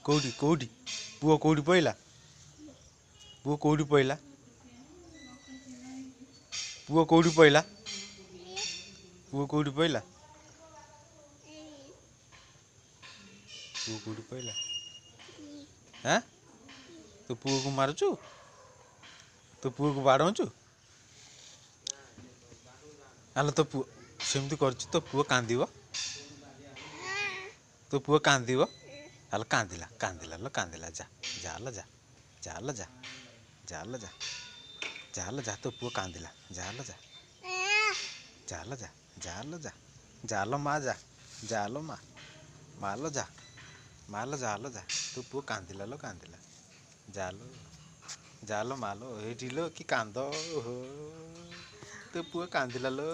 कौटी कौटी पुओ कौटी पइला पुओ कौटी पइला पुओ कौटी पइला पुओ कौटी पइला पुओ कौटी पइला हैं तो पुओ को मारुचु तो पुओ को बाड़ौचु आलो तो पुओ सेमती करछु तो पुओ कांदिबो तो पुओ कांदिबो आलो कांदिला कांदिला लो कांदिला जा जा लो जा जा लो जा जा लो जा जा लो जा तो पुओ कांदिला जा लो जा जा लो जा जा लो जा जा लो माँ जा लो माँ माँ लो जा माँ लो जा लो जा तो पुओ कांदिला लो कांदिला जा लो माँ लो एठी लो कि कांद हो तो पुओ कांदिला लो।